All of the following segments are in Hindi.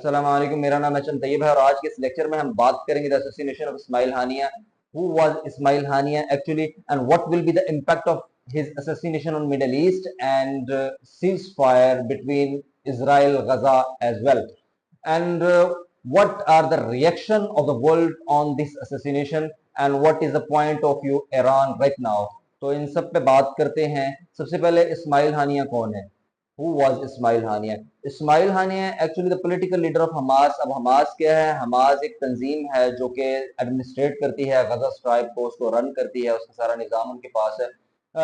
अस्सलाम वालेकुम, मेरा नाम है चंद तैयब है और आज के इस लेक्चर में हम बात करेंगे the assassination of Ismail Haniyeh. Who was Ismail Haniyeh actually and what will be the impact of his assassination on Middle East and ceasefire between Israel Gaza as well and what are the reaction of the world on this assassination and what is the point of view Iran right now। तो इन सब पे बात करते हैं। सबसे पहले इस्माइल हानिया कौन है? Who was Ismail Haniya? Ismail Haniyeh actually the political leader of Hamas. अब हमास क्या है? हमास एक तंजीम है जो कि एडमिनिस्ट्रेट करती है गजा स्ट्राइक को, उसको रन करती है, उसका सारा निजाम उनके पास है।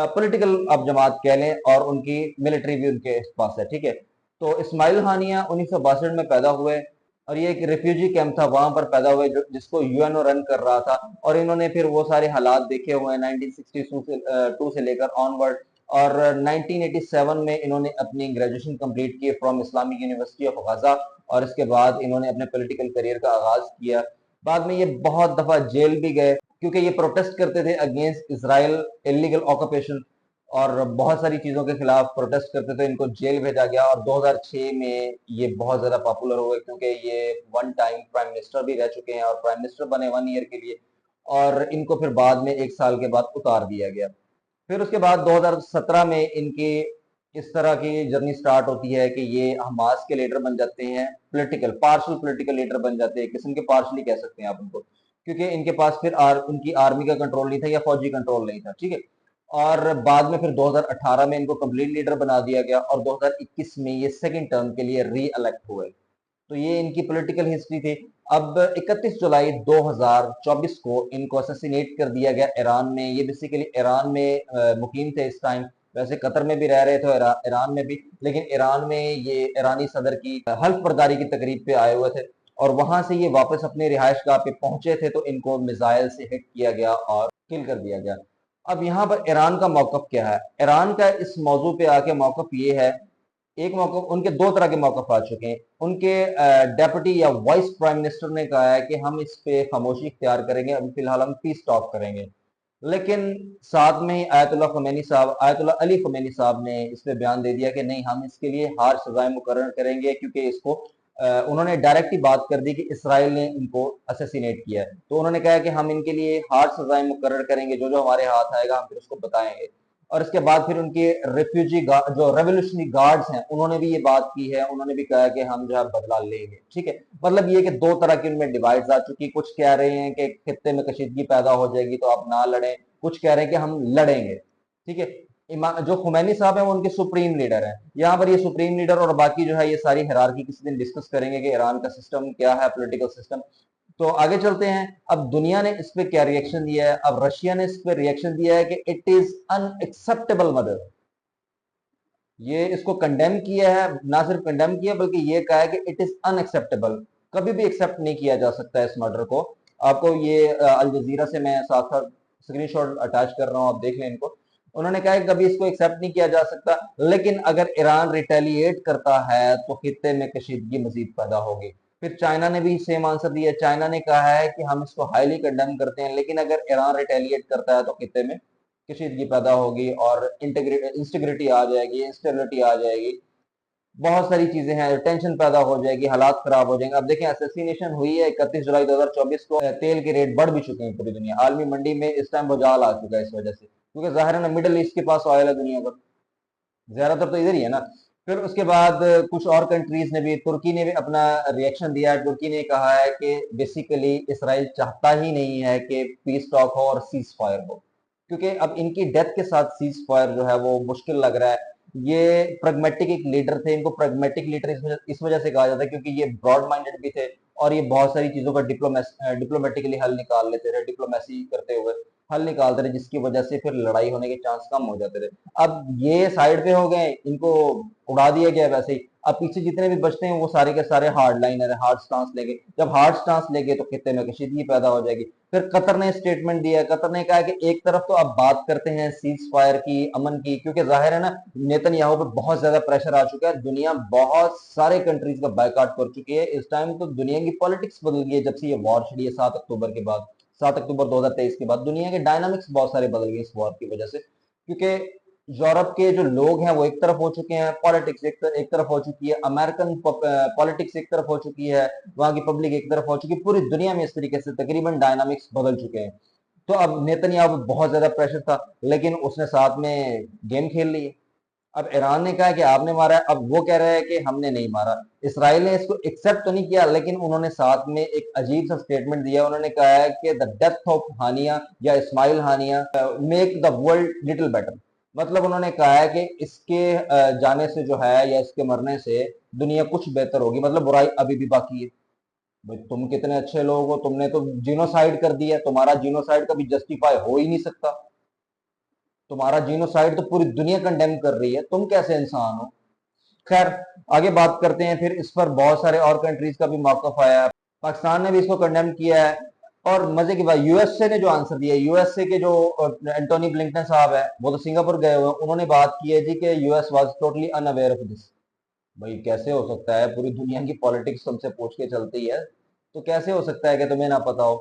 पॉलिटिकल आप जमात कह लें और उनकी मिलिट्री भी उनके पास है, ठीक है। तो इस्माइल हानिया 1962 में पैदा हुए और ये एक रिफ्यूजी कैंप था, वहां पर पैदा हुए जो जिसको यूएनओ रन कर रहा था। और इन्होंने फिर वो सारे हालात देखे हुए हैं 1962 से लेकर ऑनवर्ड। और 1987 में इन्होंने अपनी ग्रेजुएशन कंप्लीट की फ्रॉम इस्लामिक यूनिवर्सिटी ऑफ गजा और इसके बाद इन्होंने अपने पॉलिटिकल करियर का आगाज किया। बाद में ये बहुत दफा जेल भी गए क्योंकि ये प्रोटेस्ट करते थे अगेंस्ट इसराइल इलीगल ऑक्यूपेशन और बहुत सारी चीजों के खिलाफ प्रोटेस्ट करते थे। इनको जेल भेजा गया और 2006 में ये बहुत ज्यादा पॉपुलर हुए क्योंकि ये वन टाइम प्राइम मिनिस्टर भी रह चुके हैं और प्राइम मिनिस्टर बने 1 ईयर के लिए। और इनको फिर बाद में 1 साल के बाद उतार दिया गया। फिर उसके बाद 2017 में इनकी इस तरह की जर्नी स्टार्ट होती है कि ये हमास के लीडर बन जाते हैं, पॉलिटिकल पार्शल पॉलिटिकल लीडर बन जाते हैं, किस्म के पार्शली कह सकते हैं आप उनको, क्योंकि इनके पास फिर उनकी आर्मी का कंट्रोल नहीं था या फौजी कंट्रोल नहीं था, ठीक है। और बाद में फिर 2018 में इनको कंप्लीट लीडर बना दिया गया और 2021 में ये सेकंड टर्म के लिए री इलेक्ट हुए। तो ये इनकी पॉलिटिकल हिस्ट्री थी। अब 31 जुलाई 2024 को इनको असैसिनेट कर दिया गया ईरान में। ये बेसिकली ईरान में मुकीम थे इस टाइम, वैसे कतर में भी रह रहे थे, ईरान में भी, लेकिन ईरान में ये ईरानी सदर की हल्फ बर्दारी की तकरीब पे आए हुए थे और वहां से ये वापस अपने रिहाइश गाह पे पहुंचे थे तो इनको मिसाइल से हिट किया गया और किल कर दिया गया। अब यहाँ पर ईरान का मौकफ क्या है? ईरान का इस मौजू पे आके मौकफ ये है, एक मौकफ, उनके दो तरह के मौकफ आ चुके हैं। उनके डेप्यूटी या वाइस प्राइम मिनिस्टर ने कहा है कि हम इस पे खामोशी इख्तियार करेंगे, अभी फिलहाल हम पीस टॉक करेंगे। लेकिन साथ में ही आयतुल्लाह अली खमेनी साहब ने इस पे बयान दे दिया कि नहीं, हम इसके लिए हार्श सजाएं मुकर्रर करेंगे क्योंकि इसको उन्होंने डायरेक्ट ही बात कर दी कि इसराइल ने इनको असैसिनेट किया है। तो उन्होंने कहा कि हम इनके लिए हार्श सजाएं मुकर्रर करेंगे, जो जो हमारे हाथ आएगा हम फिर उसको बताएंगे। और इसके बाद फिर उनके रिफ्यूजी जो रेवोल्यूशनरी गार्ड्स हैं उन्होंने भी ये बात की है, उन्होंने भी कहा कि हम जो है बदला लेंगे, ठीक है। मतलब ये कि दो तरह की उनमें डिवाइड्स आ चुकी। कुछ कह रहे हैं कि खित्ते में कशीदगी पैदा हो जाएगी तो आप ना लड़ें, कुछ कह रहे हैं कि हम लड़ेंगे, ठीक है। जो खुमैनी साहब हैं वो उनके सुप्रीम लीडर हैं। यहाँ पर ये सुप्रीम लीडर और बाकी जो है ये सारी हिरार्की किसी दिन डिस्कस करेंगे कि ईरान का सिस्टम क्या है, पॉलिटिकल सिस्टम। तो आगे चलते हैं। अब दुनिया ने इस पे क्या रिएक्शन दिया है? अब रशिया ने इस पे रिएक्शन दिया है कि इट इज अनएक्सेप्टेबल मर्डर। ये इसको कंडेम किया है, ना सिर्फ कंडेम किया बल्कि ये कहा है कि इट इज अनएक्सेप्टेबल, कभी भी एक्सेप्ट नहीं किया जा सकता है इस मर्डर को। आपको ये अल जजीरा से मैं साथ साथ स्क्रीनशॉट अटैच कर रहा हूं, आप देख लें इनको। उन्होंने कहा कि कभी इसको एक्सेप्ट नहीं किया जा सकता, लेकिन अगर ईरान रिटेलिएट करता है तो खित्ते में कशीदगी मजीद पैदा होगी। फिर चाइना ने भी सेम आंसर दिया। चाइना ने कहा है कि हम इसको हाईली कंडेम करते हैं, लेकिन अगर ईरान रिटेलिएट करता है तो खित्ते में कशीदगी पैदा होगी और इंस्टेग्रिटी आ जाएगी, इंस्टेबिलिटी आ जाएगी, बहुत सारी चीजें हैं, टेंशन पैदा हो जाएगी, हालात खराब हो जाएंगे। अब देखें, असैसिनेशन हुई है 31 जुलाई 2024 को, तेल के रेट बढ़ भी चुके हैं पूरी दुनिया, आलमी मंडी में इस टाइम भुचाल आ चुका है इस वजह से, क्योंकि जाहिर है ना, मिडिल ईस्ट के पास ऑयल है दुनिया का, ज्यादातर तो इधर ही है ना। फिर उसके बाद कुछ और कंट्रीज ने भी, तुर्की ने भी अपना रिएक्शन दिया है। तुर्की ने कहा है कि बेसिकली इसराइल चाहता ही नहीं है कि पीस टॉक हो और सीज फायर हो, क्योंकि अब इनकी डेथ के साथ सीज फायर जो है वो मुश्किल लग रहा है। ये प्रगमेटिक एक लीडर थे, इनको प्रगमेटिक लीडर इस वजह से कहा जाता है क्योंकि ये ब्रॉड माइंडेड भी थे और ये बहुत सारी चीजों का डिप्लोमेटिकली हल निकाल लेते थे, डिप्लोमेसी करते हुए हल निकालते थे, जिसकी वजह से फिर लड़ाई होने के चांस कम हो जाते थे। अब ये साइड पे हो गए, इनको उड़ा दिया गया वैसे ही। अब पीछे जितने भी बचते हैं वो सारे के सारे हार्ड लाइनर है, हार्ड स्टांस लेंगे। जब हार्ड स्टांस लेंगे तो खित्ते में कशीदगी पैदा हो जाएगी। फिर कतर ने स्टेटमेंट दिया। कतर ने कहा कि एक तरफ तो अब बात करते हैं सीज फायर की, अमन की, क्योंकि जाहिर है ना, नेतन्याहू पे बहुत ज्यादा प्रेशर आ चुका है। दुनिया बहुत सारे कंट्रीज का बायकॉट कर चुकी है इस टाइम। तो दुनिया की पॉलिटिक्स बदल गई है जब से ये वॉर छिड़ी है 7 अक्टूबर के बाद। 7 अक्टूबर 2023 के बाद दुनिया के डायनामिक्स बहुत सारे बदल गए इस वॉर की वजह से, क्योंकि यूरोप के जो लोग हैं वो एक तरफ हो चुके हैं, पॉलिटिक्स एक तरफ हो चुकी है, अमेरिकन पॉलिटिक्स एक तरफ हो चुकी है, वहां की पब्लिक एक तरफ हो चुकी है, पूरी दुनिया में इस तरीके से तकरीबन डायनामिक्स बदल चुके हैं। तो अब नेतन्याहू पे बहुत ज्यादा प्रेशर था, लेकिन उसने साथ में गेम खेल ली। अब ईरान ने कहा कि आपने मारा है, अब वो कह रहा है कि हमने नहीं मारा। इसराइल ने इसको एक्सेप्ट तो नहीं किया, लेकिन उन्होंने साथ में एक अजीब सा स्टेटमेंट दिया। उन्होंने कहा है कि द डेथ ऑफ हानिया या Ismail Haniyeh make the world little better. मतलब उन्होंने कहा है कि इसके जाने से जो है या इसके मरने से दुनिया कुछ बेहतर होगी, मतलब बुराई अभी भी बाकी है। भाई तुम कितने अच्छे लोग हो, तुमने तो जीनोसाइड कर दिया, तुम्हारा जीनोसाइड कभी जस्टिफाई हो ही नहीं सकता। तुम्हारा जीनोसाइड तो पूरी दुनिया कंडेम कर रही है, तुम कैसे इंसान हो। खैर, आगे बात करते हैं। फिर इस पर बहुत सारे और कंट्रीज का भी मौकफ आया है। पाकिस्तान ने भी इसको कंडेम किया है। और मजे की बात, यूएसए ने जो आंसर दिया है, यूएसए के जो एंटोनी ब्लिंकन साहब है, वो तो सिंगापुर गए हुए हैं, उन्होंने बात की है जी कि US was totally unaware of this. भाई कैसे हो सकता है, पूरी दुनिया की पॉलिटिक्स तुमसे पूछ के चलती है, तो कैसे हो सकता है कि तुम्हें ना पता हो।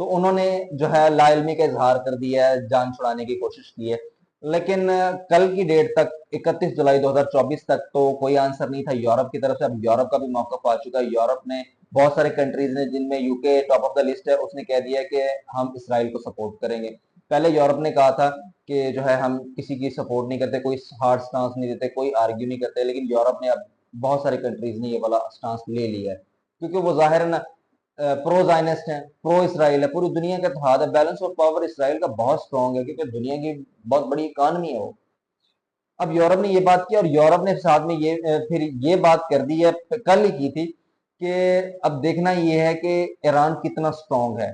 तो उन्होंने जो है लाइलमी का इजहार कर दिया है, जान छुड़ाने की कोशिश की है। लेकिन कल की डेट तक 31 जुलाई 2024 तक तो कोई आंसर नहीं था यूरोप की तरफ से। अब यूरोप का भी मौका आ चुका है। यूरोप ने बहुत सारे कंट्रीज ने, जिनमें UK top of the list है, उसने कह दिया कि हम इसराइल को सपोर्ट करेंगे। पहले यूरोप ने कहा था कि जो है हम किसी की सपोर्ट नहीं करते, कोई हार्ड स्टांस नहीं देते, कोई आर्ग्यू नहीं करते, लेकिन यूरोप ने अब बहुत सारे कंट्रीज ने ये वाला स्टांस ले लिया है, क्योंकि वो जाहिर है ना प्रो जायनिस्ट है, प्रो इसराइल है, पूरी दुनिया का इत्तेहाद है। बैलेंस ऑफ पावर इसराइल का बहुत स्ट्रांग है, क्योंकि दुनिया की बहुत बड़ी इकानमी है वो। अब यूरोप ने ये बात की, और यूरोप ने साथ में ये फिर ये बात कर दी है, कल ही की थी, कि अब देखना ये है कि ईरान कितना स्ट्रांग है,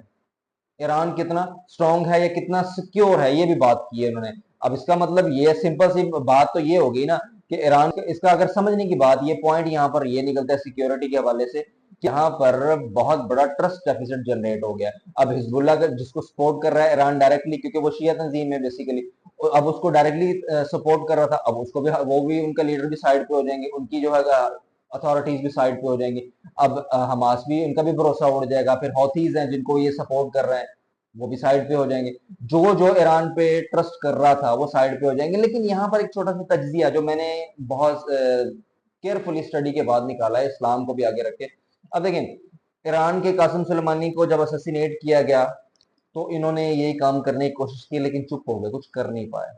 ईरान कितना स्ट्रांग है या कितना सिक्योर है, ये भी बात की है उन्होंने। अब इसका मतलब ये सिंपल सी बात तो ये होगी ना कि ईरान इसका अगर समझने की बात, ये पॉइंट यहाँ पर ये निकलता है सिक्योरिटी के हवाले से, कि यहाँ पर बहुत बड़ा ट्रस्ट डेफिसिट जनरेट हो गया। अब हिजबुल्ला जिसको सपोर्ट कर रहा है ईरान डायरेक्टली, क्योंकि वो शिया तंजीम है बेसिकली, अब उसको डायरेक्टली सपोर्ट कर रहा था, अब उसको भी, वो भी, उनका लीडर भी साइड पे हो जाएंगे, उनकी जो है अथॉरिटीज भी साइड पे हो जाएंगी। अब हमास भी, उनका भी भरोसा उड़ जाएगा। फिर हौथीज हैं जिनको ये सपोर्ट कर रहे हैं, वो भी साइड पे हो जाएंगे। जो जो ईरान पे ट्रस्ट कर रहा था वो साइड पे हो जाएंगे। लेकिन यहाँ पर एक छोटा सा तज्जिया जो मैंने बहुत केयरफुली स्टडी के बाद निकाला है, इस्लाम को भी आगे रखे। अब देखें, ईरान के कासिम सुलेमानी को जब असैसिनेट किया गया, तो इन्होंने यही काम करने की कोशिश की, लेकिन चुप हो गए, कुछ कर नहीं पाए।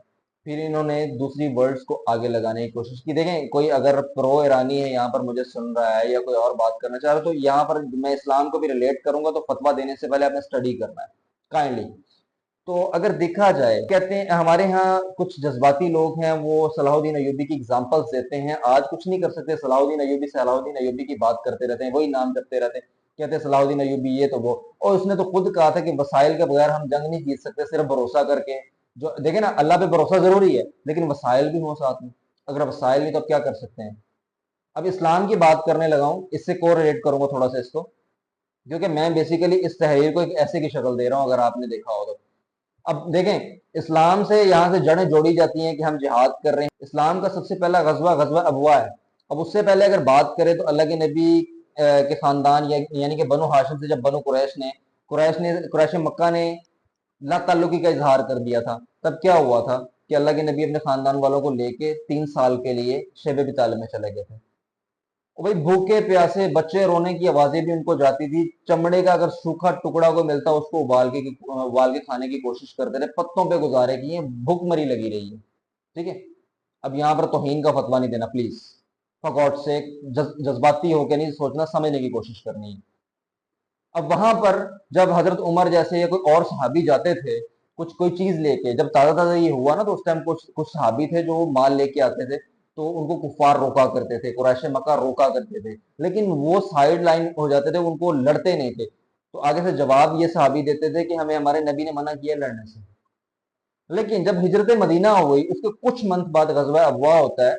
फिर इन्होंने दूसरी वर्ड्स को आगे लगाने की कोशिश की। देखें, कोई अगर प्रो ईरानी है यहाँ पर मुझे सुन रहा है, या कोई और बात करना चाह रहा है, तो यहाँ पर मैं इस्लाम को भी रिलेट करूंगा, तो फतवा देने से पहले आपने स्टडी करना है काइंडली। तो अगर देखा जाए, कहते हैं हमारे यहाँ कुछ जज्बाती लोग हैं, वो सलाहुद्दीन अय्यूबी की एग्जांपल्स देते हैं। आज कुछ नहीं कर सकते, सलाहुद्दीन अय्यूबी की बात करते रहते हैं, वही नाम करते रहते हैं, कहते हैं सलाहुद्दीन अय्यूबी ये तो वो। और उसने तो खुद कहा था कि वसाइल के बगैर हम जंग नहीं जीत सकते, सिर्फ भरोसा करके। जो देखे ना, अल्लाह पे भरोसा जरूरी है, लेकिन वसाइल भी हो साथ में। अगर वसाइल नहीं तो अब क्या कर सकते हैं। अब इस्लाम की बात करने लगा हूं, इससे को रिलेट करूंगा थोड़ा सा इसको, क्योंकि मैं बेसिकली इस तहरीर को एक ऐसे की शक्ल दे रहा हूं, अगर आपने देखा हो तो। अब देखें, इस्लाम से यहाँ से जड़ें जोड़ी जाती हैं कि हम जिहाद कर रहे हैं। इस्लाम का सबसे पहला गजवा गजवा अबवा है। अब उससे पहले अगर बात करें तो अल्लाह के नबी के खानदान यानी कि बनु हाशिम से जब बनु कुरैश मक्का ने ला ताल्लुकी का इजहार कर दिया था, तब क्या हुआ था कि अल्लाह के नबी अपने खानदान वालों को लेके 3 साल के लिए शेब अबी तालिब में चले गए थे। और भाई भूखे प्यासे बच्चे रोने की आवाजें भी उनको जाती थी। चमड़े का अगर सूखा टुकड़ा कोई मिलता, उसको उबाल के खाने की कोशिश करते रहे, पत्तों पे गुजारे किए, भूखमरी लगी रही है। ठीक है। अब यहाँ पर तौहीन का फतवा नहीं देना प्लीज, फॉर गॉड से, जज्बाती होकर नहीं सोचना, समझने की कोशिश करनी है। अब वहां पर जब हजरत उमर जैसे या कोई और सहाबी जाते थे कुछ कोई चीज लेके, जब ताजा ताजा ये हुआ ना, तो उस टाइम कुछ कुछ सहाबी थे जो माल लेके आते थे, तो उनको कुफार रोका करते थे, कुरैश मक्का रोका करते थे, लेकिन वो साइड लाइन हो जाते थे, उनको लड़ते नहीं थे। तो आगे से जवाब ये सहाबी देते थे कि हमें हमारे नबी ने मना किया लड़ने से। लेकिन जब हिजरत मदीना हो गई, उसके कुछ मंथ बाद गजवा अबवा होता है।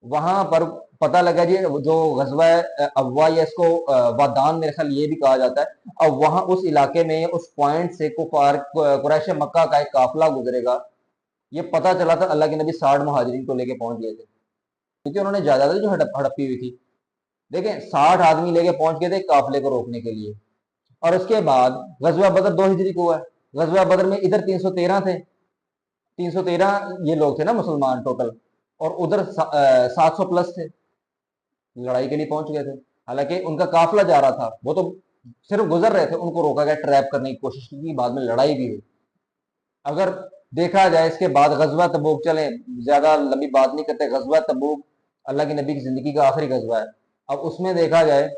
वहां पर पता लगा जी, जो गजवा अबवा, या इसको वादान मेरे ख्याल ये भी कहा जाता है। अब वहां उस इलाके में, उस पॉइंट से कुफार कुरैश मक्का का एक काफिला गुजरेगा। ये पता चला था, अल्लाह के नबी 60 मुहाजिरीन को लेके पहुंच गए थे, क्योंकि उन्होंने जायदाद जो हड़प्पी हुई थी। देखें, 60 आदमी लेके पहुंच गए थे काफिले को रोकने के लिए। और उसके बाद गजवा बदर 2 हिजरी को हुआ है। गजवा बदर में इधर 313 थे, 313 ये लोग थे ना मुसलमान टोटल, और उधर 700 प्लस थे, लड़ाई के लिए पहुंच गए थे। हालांकि उनका काफिला जा रहा था, वो तो सिर्फ गुजर रहे थे, उनको रोका गया, ट्रैप करने की कोशिश की, बाद में लड़ाई भी हुई। अगर देखा जाए इसके बाद गजवा तबूक, चले ज्यादा लंबी बात नहीं करते, गजवा तबूक अल्लाह के नबी की जिंदगी का आखिरी गजवा है। अब उसमें देखा जाए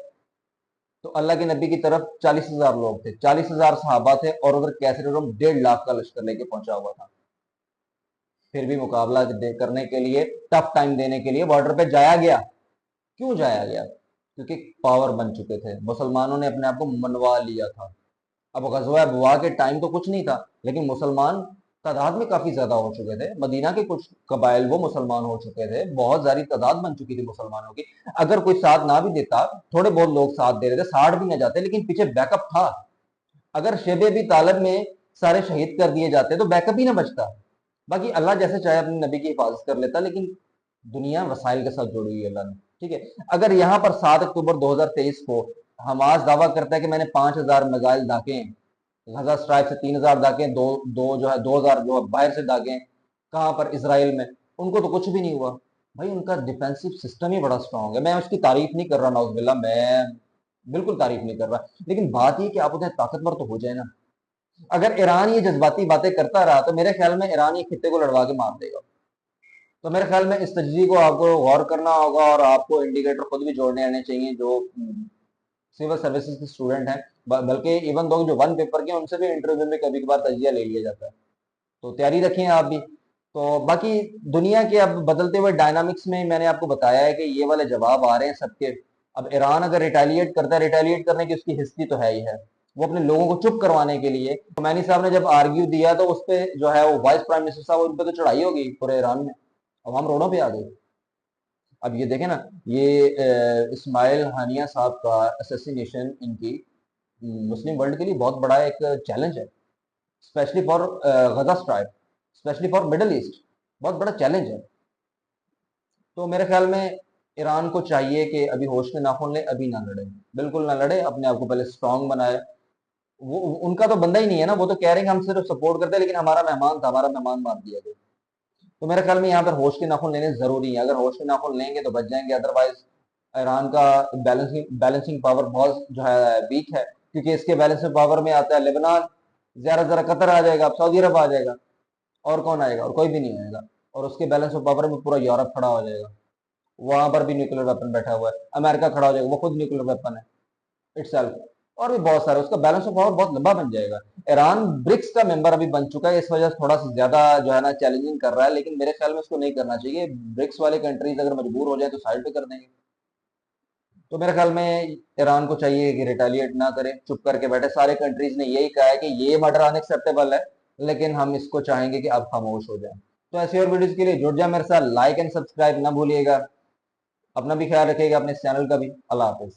तो अल्लाह के नबी की तरफ 40,000 लोग थे, 40,000 सहाबा थे, और उधर कैसर रोम 1.5 लाख का लश्कर लेके पहुंचा हुआ था। फिर भी मुकाबला करने के लिए, टफ टाइम देने के लिए बॉर्डर पे जाया गया। क्यों जाया गया? क्योंकि पावर बन चुके थे, मुसलमानों ने अपने आप को मनवा लिया था। अब गजवा बुआ के टाइम तो कुछ नहीं था, लेकिन मुसलमान तादाद में काफी ज्यादा हो चुके थे, मदीना के कुछ कबाइल वो मुसलमान हो चुके थे, बहुत सारी तादाद बन चुकी थी मुसलमानों की। अगर कोई साथ ना भी देता, थोड़े बहुत लोग साथ दे रहे थे, 60 भी ना जाते, लेकिन पीछे बैकअप था। अगर शेबे भी तालब में सारे शहीद कर दिए जाते तो बैकअप ही ना बचता। बाकी अल्लाह जैसे चाहे अपने नबी की हिफाजत कर लेता, लेकिन दुनिया वसाइल के साथ जुड़ी हुई है अल्लाह ने, ठीक है। अगर यहाँ पर 7 अक्टूबर 2023 को हमास दावा करता है कि मैंने 5,000 मिसाइल दागे, गजा स्ट्राइक से 3,000 दागे, दो दो जो है 2,000 जो है बाहर से दागे, कहाँ पर, इसराइल में, उनको तो कुछ भी नहीं हुआ। भाई उनका डिफेंसिव सिस्टम ही बड़ा स्ट्रांग है, मैं उसकी तारीफ नहीं कर रहा, नाउजुबिल्लाह, मैं बिल्कुल तारीफ नहीं कर रहा, लेकिन बात ये कि आप उन्हें ताकतवर तो हो जाए ना। अगर ईरान ये जज्बाती बातें करता रहा तो मेरे ख्याल में ईरान ये खित्ते को लड़वा के मार देगा। तो मेरे ख्याल में इस तजवीज़ को आपको गौर करना होगा, और आपको इंडिकेटर खुद भी जोड़ने आने चाहिए जो सिविल सर्विसेज के स्टूडेंट हैं, बल्कि इवन दो जो वन पेपर के हैं, उनसे भी इंटरव्यू में कभी कभार तजिया ले लिया जाता है। तो तैयारी रखें आप भी। तो बाकी दुनिया के अब बदलते हुए डायनामिक्स में मैंने आपको बताया है कि ये वाले जवाब आ रहे हैं सबके। अब ईरान अगर रिटेलिएट करता है, रिटेलिएट करने की उसकी हिस्ट्री तो है ही है, वो अपने लोगों को चुप करवाने के लिए, मैनी साहब ने जब आर्ग्यू दिया तो उस पर जो है वो वाइस प्राइम मिनिस्टर साहब, उन पर तो चढ़ाई होगी पूरे ईरान में, अवाम रोडों पे आ गई। अब ये देखें ना, ये इस्माइल हानिया साहब का असैसिनेशन इनकी मुस्लिम वर्ल्ड के लिए बहुत बड़ा एक चैलेंज है, specially for Gaza strike, specially for Middle East, बहुत बड़ा चैलेंज है। तो मेरे ख्याल में ईरान को चाहिए कि अभी होश के नाखून ले, अभी ना लड़े, बिल्कुल ना लड़े, अपने आप को पहले स्ट्रांग बनाए। वो उनका तो बंदा ही नहीं है ना, वो तो कह रहे हैं कि हम सिर्फ सपोर्ट करते हैं, लेकिन हमारा मेहमान था, हमारा मेहमान मार दिया गया। तो मेरे ख्याल में यहाँ पर होश के नाखून लेने जरूरी है, अगर होश के नाखून लेंगे तो बच जाएंगे, अदरवाइज ईरान का बैलेंसिंग पावर बहुत जो है वीक है, क्योंकि इसके बैलेंसिंग पावर में आता है लेबनान, जरा जरा कतर आ जाएगा, अब सऊदी अरब आ जाएगा, और कौन आएगा? और कोई भी नहीं आएगा। और उसके बैलेंस ऑफ पावर में पूरा यूरोप खड़ा हो जाएगा, वहां पर भी न्यूक्लियर वेपन बैठा हुआ है, अमेरिका खड़ा हो जाएगा, वो खुद न्यूक्लियर वेपन है इटसेल्फ, और भी बहुत सारे, उसका बैलेंस ऑफ पावर बहुत लंबा बन जाएगा। ईरान ब्रिक्स का मेंबर अभी बन चुका है, इस वजह से थोड़ा सा ज्यादा जो है ना चैलेंजिंग कर रहा है, लेकिन मेरे ख्याल में उसको नहीं करना चाहिए। ब्रिक्स वाले कंट्रीज अगर मजबूर हो जाए तो साइड पे कर देंगे। तो मेरे ख्याल में ईरान को चाहिए कि रिटेलिएट ना करे, चुप करके बैठे। सारे कंट्रीज ने यही कहा है कि ये मर्डर अनएक्सेप्टेबल है, लेकिन हम इसको चाहेंगे कि आप खामोश हो जाए। तो ऐसी और वीडियोज के लिए जुड़ जाए मेरे साथ, लाइक एंड सब्सक्राइब ना भूलिएगा, अपना भी ख्याल रखिएगा, अपने चैनल का भी। अल्लाह हाफिज।